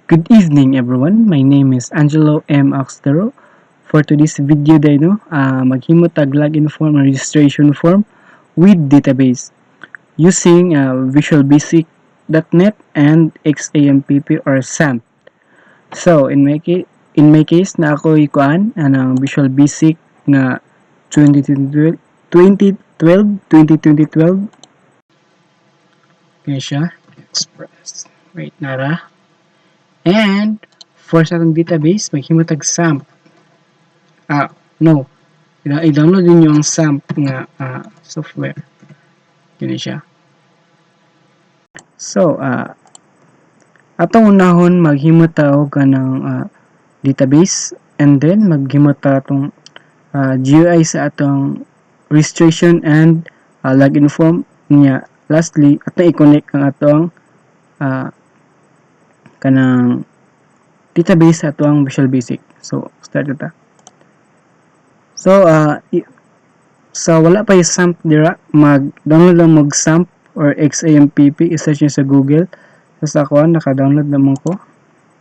Good evening everyone. My name is Angelo M. Oxtero. For today's video maghimot tag login form and registration form with database using Visual Basic.net and XAMPP or SAMP. So in my case na ako ikuan anang Visual Basic na 2012 kaya siya Express. Wait nara. And for sa atong database maghimot tag SAMP. No. I-download din yung SAMP nga software. Kini siya. So, atong unahon maghimot ta og kanang database and then maghimot ta atong GUI sa atong registration and login form niya. Lastly, atong i-connect ang atong kanang database sa atong Visual Basic. So, start ta. So, sa wala pa yung SAMP dira, mag-download lang mag SAMP or XAMPP, i-search nyo sa Google. Sa ako, naka-download naman ko.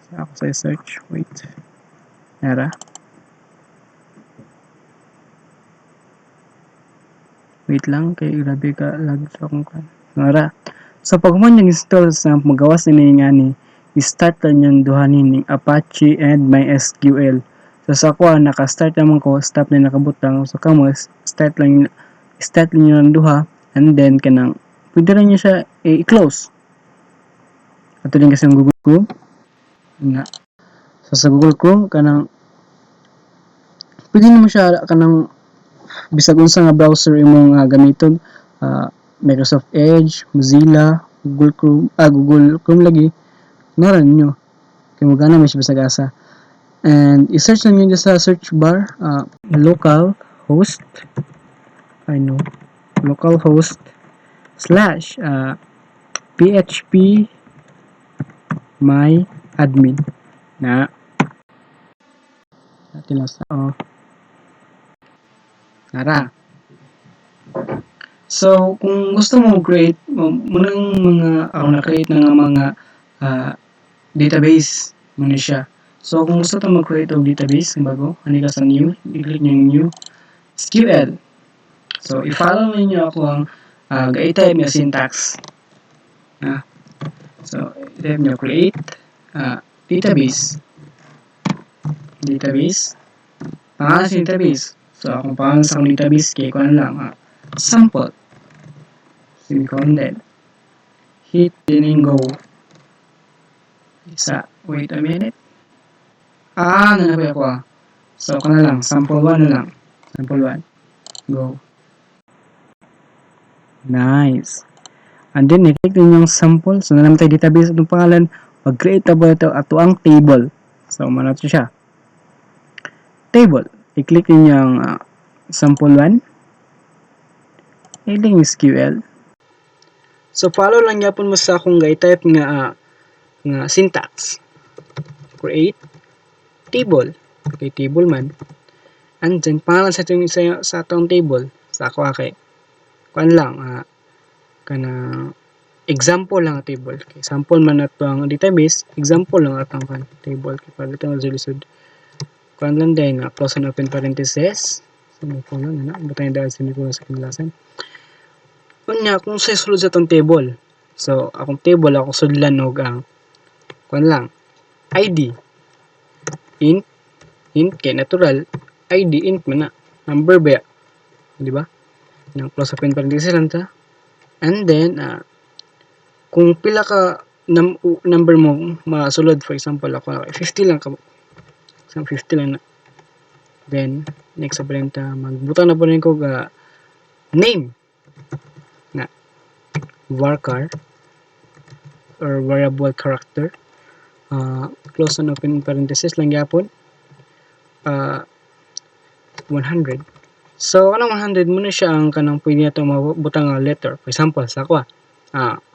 Sa ako sa search, wait. Nara. Wait lang, kay grabe ka lag sa akong kan. Nara. So, pag mo nyo install sa SAMP, magawas na nga ni, i-start lang yung duhanin ng Apache and MySQL. So sa ako naka-start naman ko, stop na nakabutang. So kamo start lang yung duha and then kanang pwede rin niyo siya i-close. Ato din kasi ang Google Chrome. Na. So sa Google Chrome kanang pwede mo siya kanang bisag unsa nga browser imong gamiton, Microsoft Edge, Mozilla, Google Chrome lagi. Naran niyo. Kay mo gana may bisag asa. And i-search lang nyo sa search bar localhost slash php my admin na natin lang sa nara. So kung gusto mo create munang mga na-create na nga mga database muna siya. So, kung gusto ito mag-create ng database, bago, hani ka sa new, i-click nyo yung new, SQL. So, i-follow niyo ako ang i-type nyo syntax. So, i-type nyo create database. Pangalan sa database. So, akong pangalan sa database, kaya ko lang, sample. Semicolon then. Hit, then go. Wait a minute. Nanapay ako So, ako na lang. Sample 1 na lang. Sample 1. Go. Nice. And then, i-click din yung sample. So, naman tayo database itong pangalan. Mag-create na ba ito ato ang table. So, manato siya. Table. I-click din yung sample 1. I-click yung SQL. So, follow lang yapon mo sa akong i-type nga syntax. Create table. Okay, table man. And then, pangalan sa atong table. Sa ako kay kuan lang, example lang ang table. Okay, sample man ato ang database, example lang atong table. Okay, para ito mazulisod. Kuan lang din, close and open parenthesis. Semicolon, butang dahil semicolon sa kinlasan. Kunya, kung sa sulod sa atong table. So, akong table, ako sudlan og ang kuan lang, ID. Int kay natural ID int man na number ba di ba nang close open parenthesis lang ta and then kung pila ka number mo masulod for example ako 50 lang ka 50 lang na then next sa ta magbutang na po rin ko name na varchar or variable character close and open parenthesis lang yapon 100. So, anong 100 muna siya ang kanang pwede nato mabutang nga letter. For example, sa ako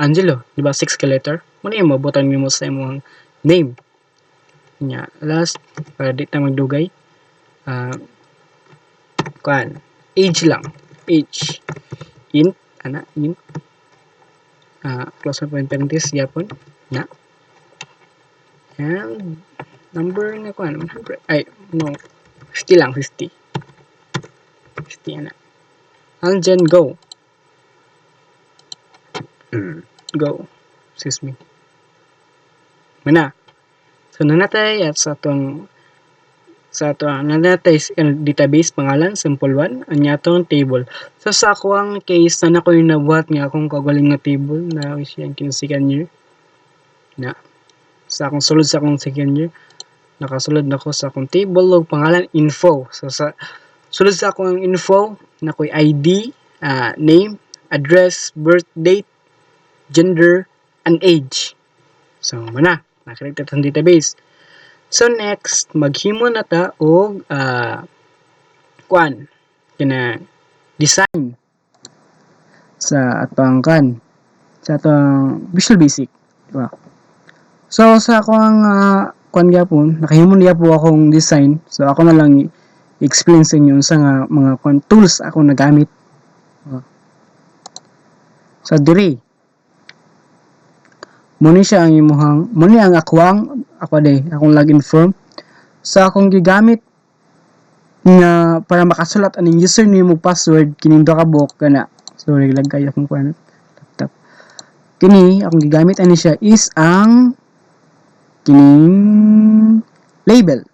Angelo, di ba 6 ka letter? Muna yung mabutang mo sa imong name. Nya, last, para di na magdugay. Age lang. Age. Int. Close open parenthesis, yapon. Na. And number na ko 100. Ay, no. 50 lang, 50. 50 na. And then go. Go. Excuse me. Mana. So nanatay at sa atong nanatay database pangalan simple 1 anya atong table. So sa akong case na ko yung nabuhat nga akong kagaling nga table na siya kin second year. Na sa akong sulod sa akong second year nakasulod na ko sa akong table og pangalan info. So sa sulod sa akong info na ko'y ID, name, address, birth date, gender, and age. So mana nakalagay sa database. So next maghimo na ta og kuan kina design sa atong sa atong Visual Basic, diba? So sa akong kuan gyapon nakahimo niya po akong design. So ako na lang i-explain sa inyo sa nga mga tools ako nagamit. So diri muni siya ang imuhang muni ang akong akong login form sa akong gigamit nga para makasulat aning username ug password kining duha ka buok kana. Sorry lagay akong kuan laptop. Kini akong gigamit ani siya is ang kining label.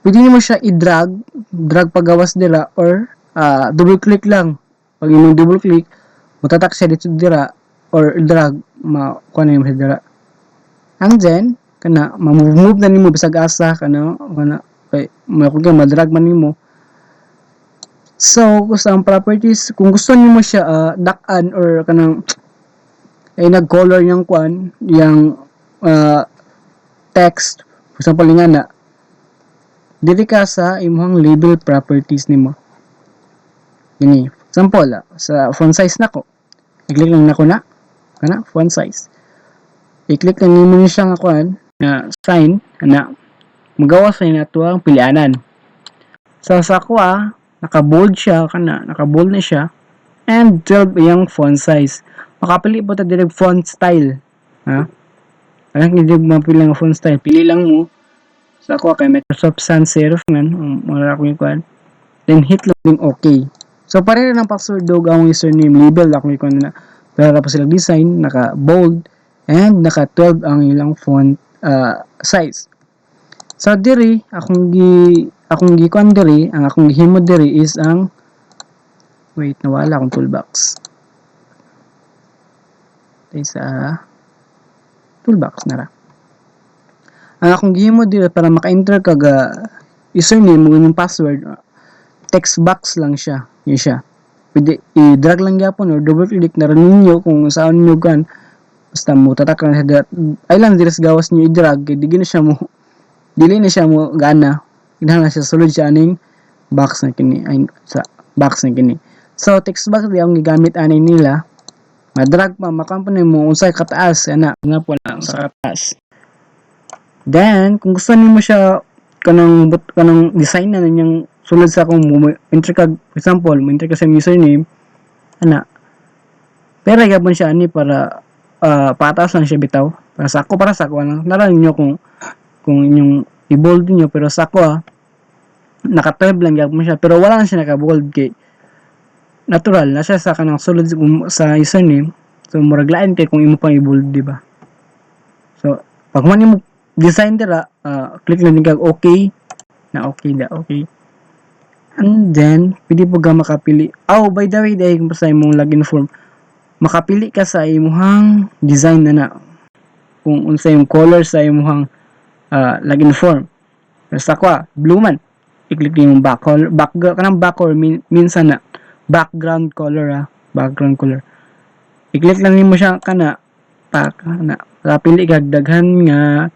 Pwede mo siya i-drag pagawas dira or double click lang. Pag imong double click, matatak siya dito dira or drag kuan na dira. And then kana ma-move na nimo bisag asa kana kay madrag man nimo. So sa ang properties kung gusto nimo siya dak-an or kanang nag-color yung kuan yung text for example nga na dili ka sa imong label properties nimo. Ini example sa font size nako. I-click lang nako na kana font size. I-click lang nimo ni siya nga kuan na sign na magawas na nato ang pilianan. So sa ako naka-bold na siya and 12 yung font size. Makapili po ta direct font style. Alam hindi mapili ang font style. Pili lang mo. Sa ako kay Microsoft Sans Serif man. Mara ko yung kuan. Then hit lang yung okay. So pareho ng password dog ang username label ako yung kuan na. Pero pa sila design naka-bold and naka-12 ang ilang font size. So diri akong gikuan diri ang akong gihimo diri is ang wait nawala akong toolbox. Sa toolbox na ra. Ang akong gihimo diri para maka-enter kag username mo yung password text box lang siya. Yun siya. Pwede i-drag lang gyapon or double click na rin ninyo kung saan niyo kan basta mo tatak lang sa ay lang diri sa gawas niyo i-drag kay dili na siya mo gana. Kinahanglan siya sulod siya aning box na kini sa box na kini. So text box di ang gigamit ani nila. Madrag pa makampanya mo unsay kataas ana nga po lang sa kataas. Then kung gusto nimo siya kanang design na niyang sulod sa akong enter kag example mo enter ka sa username ana. Pero gyapon siya ani para pataas lang siya bitaw. Para sa ako lang naraw niyo kung inyong i-bold niyo pero sa ako naka-12 lang gyapon siya pero wala na siya naka-bold kay natural na siya sa kanang sulod sa username. So murag lain kay kung imo pang i-bold, di ba? So pag man imo design dira, click lang kag okay. Na okay. And then pwede po ga makapili. Oh, by the way, dahil kung sa imong login form, makapili ka sa imong design na kung unsa yung color sa imong login form. Basta ko blue man. I-click yung kanang back or minsan na background color background color. I-click lang nimo siya kana pili kag daghan nga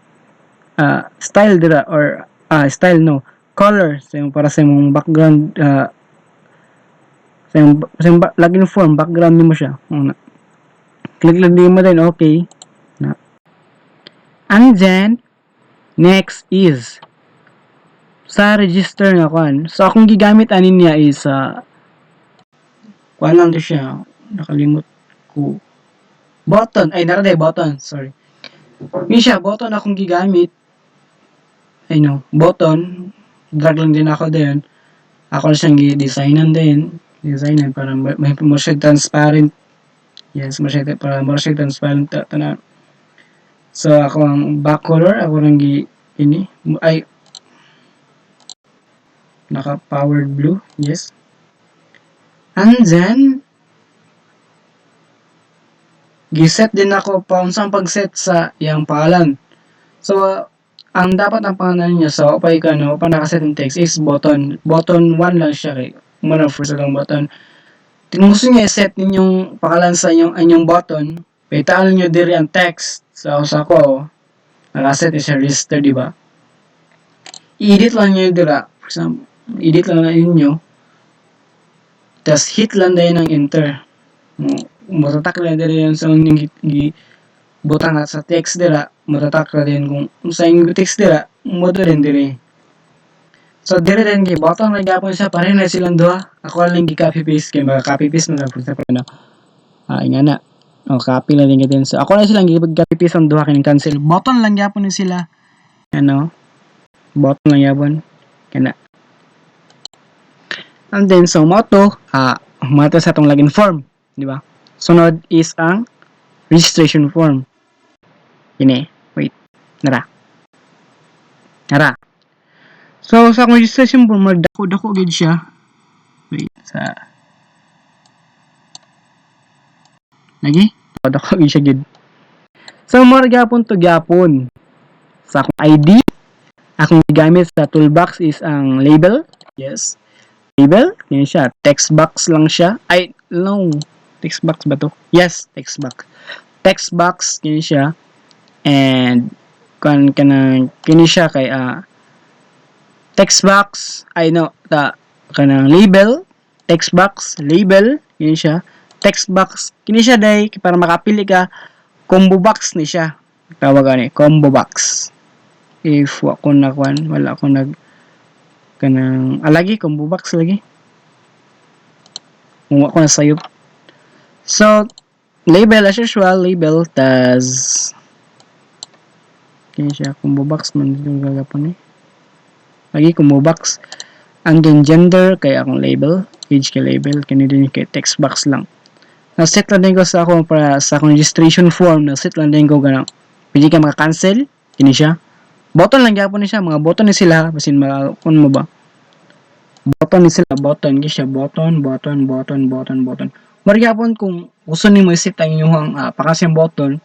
style dira or style no color sa para sa imong background sa imong login form background nimo siya. Click lang nimo din okay na. And then next is sa register nga kuan. So akong gigamit ani niya is kuan lang to siya. Nakalimot ko. Button. Ay, naraday button. Sorry. Ni siya button akong gigamit. I know, button. Drag lang din ako din. Ako na siyang gi-designan din. Designan para may mo siya transparent. Yes, mo siya para mo siya transparent na. So ako ang back color ako nang ini ay naka powered blue. Yes. And then giset din ako pa unsang pag-set sa iyang pangalan. So ang dapat ang pangalan niya sa upay ka no pa nakaset ng text is button. Button 1 lang siya kay muna first lang button. Kung gusto niya i-set ninyong pangalan sa inyong button, paitaan niyo diri ang text sa usa ko. Nakaset siya register, di ba? I-edit lang niyo dira. For example, edit lang na ninyo. Tapos hit lang dahil ng enter. Matatak lang diri yan sa inyong butang sa text dira. Matatak lang din kung sa inyong text dira, mo rin diri. So dire rin kay button lang gyapon siya pareho na silang duha. Ako lang gi-copy paste kay mga copy paste man for example na. Ingana. O copy lang din gatin. So ako na silang gi-copy paste ang duha kining cancel. Button lang gyapon ni sila. Ano? Button lang gyapon. Kana. And then so moto sa atong login form, di ba? Sunod is ang registration form. Ini. Wait. Nara. So, sa akong registration form, magdako-dako gid siya. Wait, lagi? Dako gid siya gid. So, more gyapon to gyapon. Sa akong ID, akong gigamit sa toolbox is ang label. Yes. Label, yun siya. Text box lang siya. Ay, no. Text box ba to? Yes, text box. Text box, yun siya. And, kini siya kay, text box, kanang label, text box, label, yun siya. Text box, kini siya day, para makapili ka, combo box ni siya. Tawag ni, combo box. If wala ko kanang, lagi, combo box lagi. Kung wala ko na sayop. So, label, as usual, label, tas, kini siya, combo box, man yung gagapon eh. Lagi combo box. And then gender kay akong label, age kay label, kini din kay text box lang. Na-set lang din ko sa akong para sa akong registration form, na-set lang din ko ganang pwede ka maka-cancel, kini siya. Button lang gyapon ni siya, mga button ni sila, basin kun mo ba. Button ni sila, button gi siya, button. Mara gyapon kung gusto nimo i-set ang inyong pakasyang button,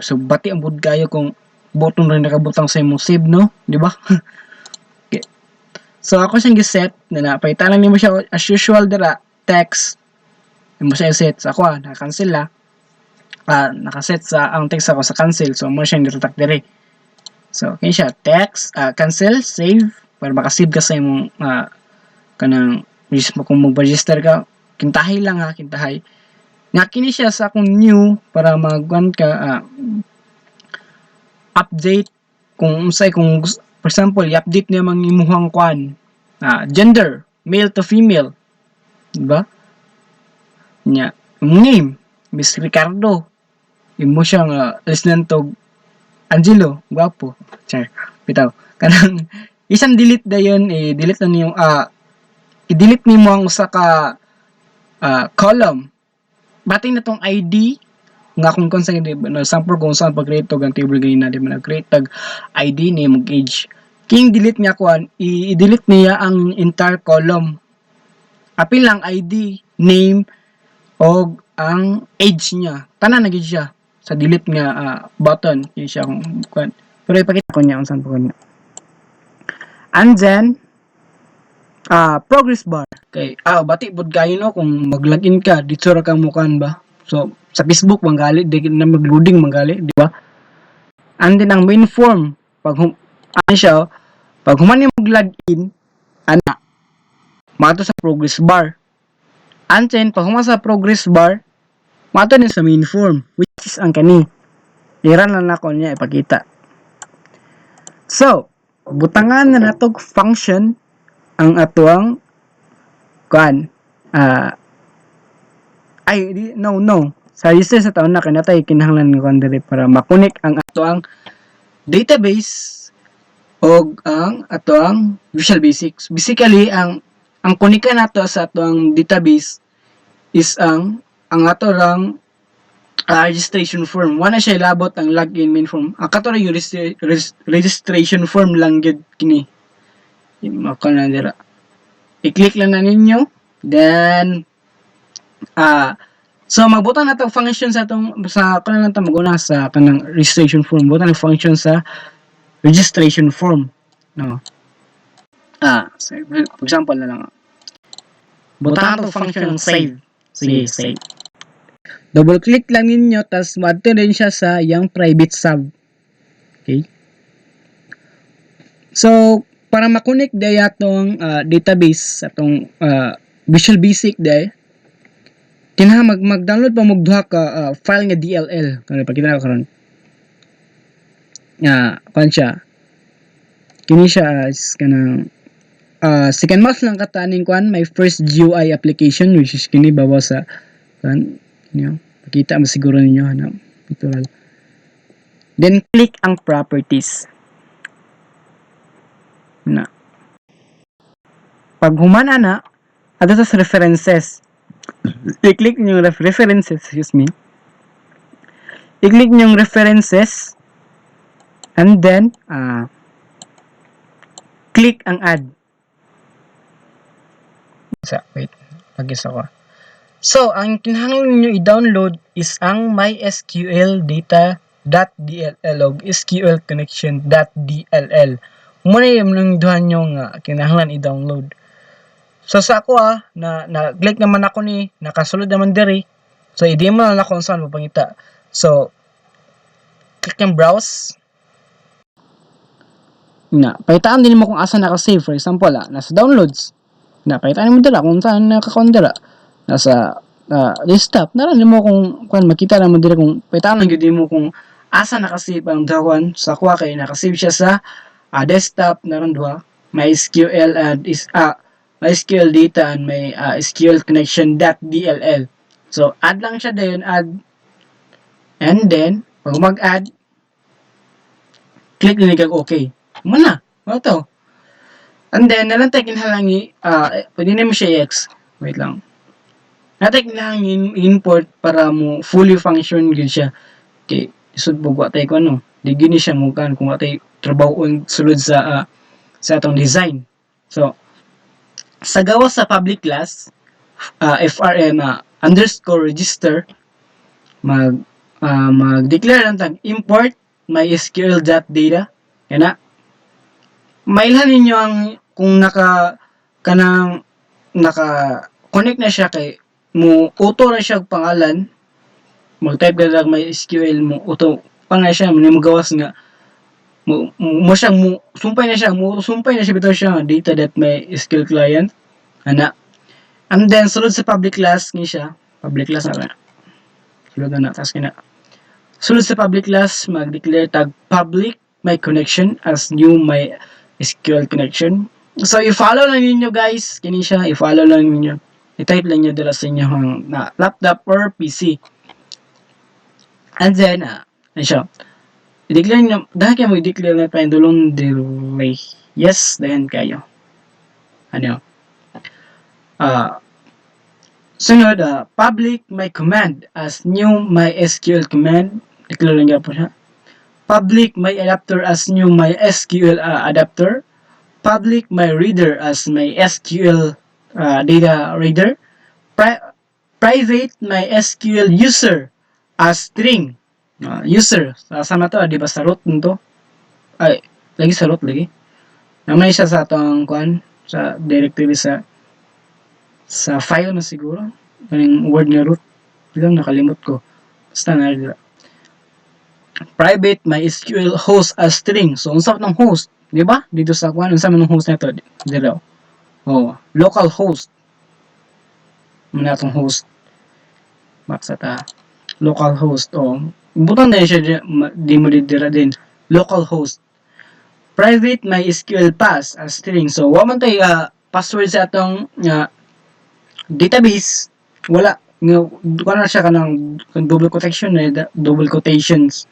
so bati ang bud kayo kung button rin nakabutang sa imong save, no? Di ba? So, ako siyang giset na napaitan lang nimo siya as usual dira, text. Imo siya i-set. So, ako naka-cancel nakaset sa ang text ako sa cancel. So, mo siyang niratak dire. So, kaya siya, text, cancel, save, para makasave ka sa imong kanang kung mag-register ka, kintahay lang kintahay. Nga kini siya sa akong new para magwan ka update kung for example, i-update niya mga imuhang kwan. Gender, male to female. Diba? Nya, name, Miss Ricardo. Imo siyang listening to Angelo, gwapo. Char, bitaw. Kanang isang delete dayon i-delete na niyo i-delete nimo ang usa ka column. Bating na tong ID nga kung sa sample kung saan pag-create og ang table ganina di man nag-create tag ID name ug age. King delete niya kuan, i-delete niya ang entire column. Apil lang ID, name og ang age niya. Tanan na gid siya sa delete nga button. Yun siya kung kuan. Pero ipakita ko niya kung saan po niya. And then progress bar. Okay. Bati pod kayo no kung mag-login ka dito ra kang mukan ba. So sa Facebook manggali di na mag-loading manggali, di ba? And then ang main form pag pag human ni mag-login mato sa progress bar. And then pag human sa progress bar mato ni sa main form which is ang kani. Iran na nako niya ipakita. So, butangan na natog function ang atuang kuan. No. sa register sa taon na kanatay kinahanglan nga kuan diri para makunik ang ato ang database o ang ato ang Visual Basics. Basically ang kunika nato sa ato ang database is ang ato lang registration form. Wala siya ilabot ang login main form. Ang kato yung registration form lang gid kini. Maka na dira. I-click lang na ninyo. Then so magbutang na itong function sa itong sa kanang maguna sa kanang registration form. Butang na function sa registration form. No. So, for example na lang. Butang na itong function ng save. Sige, save. Double click lang ninyo tapos ma-add rin siya sa yung private sub. Okay? So, para ma-connect day atong database atong Visual Basic day, kinahanglan mag-download pa duha ka file nga DLL. Kani pakita ko karon. Kuan siya. Kini siya is kanang second month lang kataning kuan my first GUI application which is kini bawa sa kuan niyo. Pakita mo siguro ninyo ito lang. Then click ang properties. Na. Pag humana na, ato sa references. I-click niyo yung references, excuse me. I-click niyo yung references and then click ang add. Wait, pag-isa ko. So, ang kinahanglan niyo i-download is ang MySQL data.dll o SQL connection.dll. Muna yung duha nyo nga kinahanglan i-download. So sa ako na-click naman ako ni, nakasulod naman diri. So i-DM mo lang ako saan mapangita. So click yung browse. Pahitaan din mo kung asa naka-save. For example, nasa downloads. Pahitaan mo dira kung saan naka-count dira. Nasa desktop. Naran mo kung makita naman dira kung pahitaan lang gyud mo kung asa naka-save ang dawan. Sa ako kay naka-save siya sa desktop naran duha. MySQL and MySQL data and may SQL connection.dll. So, add lang siya dayon, add. And then, pag mag-add, click din kag okay. Muna, to. And then, nalang tayo kinhalangi, pwede na mo siya i-ex. Wait lang. Natay kinhalangi import para mo fully function gud siya. Okay, isod bugwa tayo ko ano. Di gini siya mukan kung atay trabaho sulod sa atong design. So, sa gawa sa public class, frm underscore register, mag-declare lang tag import mysql.data. Yan na. Mailhan ninyo ang kung naka-connect na siya kay mo auto na siya pangalan. Mag-type ka lang MySQL mo auto pa na siya mo gawas nga sumpay na siya bitaw siya data.mysql client ana. And then sulod sa public class ni siya public class na sulod na tas kina sulod sa public class mag-declare tag public my connection as new MySQL connection. So i-follow lang ninyo guys kini siya, i-follow lang ninyo, i-type lang niyo dala sa inyong laptop or PC. And then siya i-declare nyo, dahil kayo mag-declare na tayo dulong delay. Yes, dahan kayo. Sunod, public my command as new MySQL command. Declare lang po siya. Public my adapter as new MySQL adapter. Public my reader as MySQL data reader. Private MySQL user as string. User, sama to, di ba sa root nito? Ay, lagi sa root lagi. Naman siya sa atong kuan sa directory sa file na siguro. Yung word nga root. Bilang nakalimot ko. Basta na dira. Private MySQL host as string. So, unsa ng host, di ba? Dito sa kuan, unsa man ng host nito? Dito. Local host. Muna atong host. Baksa ta. Local host. Butang na siya di mo dira din localhost. Private MySQL pass as string. So wa man tay password sa atong database, wala nga wala siya kanang double quotations.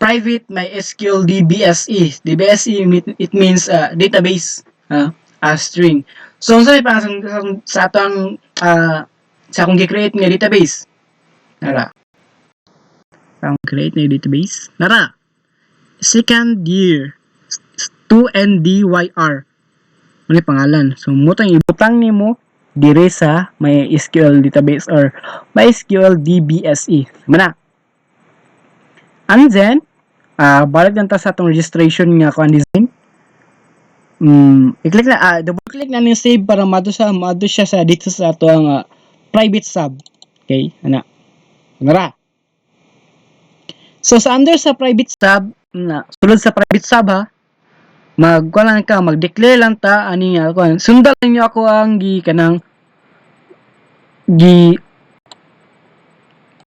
Private MySQL DBSE. DBSE it means database string. So unsa pa sa atong sa akong gi-create nga database? Nara. Ang create na database. Nara. Second year 2NDYR. Ano pangalan? So mutang ibutang nimo dire sa MySQL database or MySQL DBSE. Mana? And then balik lang ta sa atong registration nga kuan design. I-click na double click na ni save para mado siya sa dito sa ato ang private sub. Okay, ana. Nara. So sa under sa private sub na sulod sa private sub mag-declare lang ta ani nga kuan. Sundan niyo ako ang gi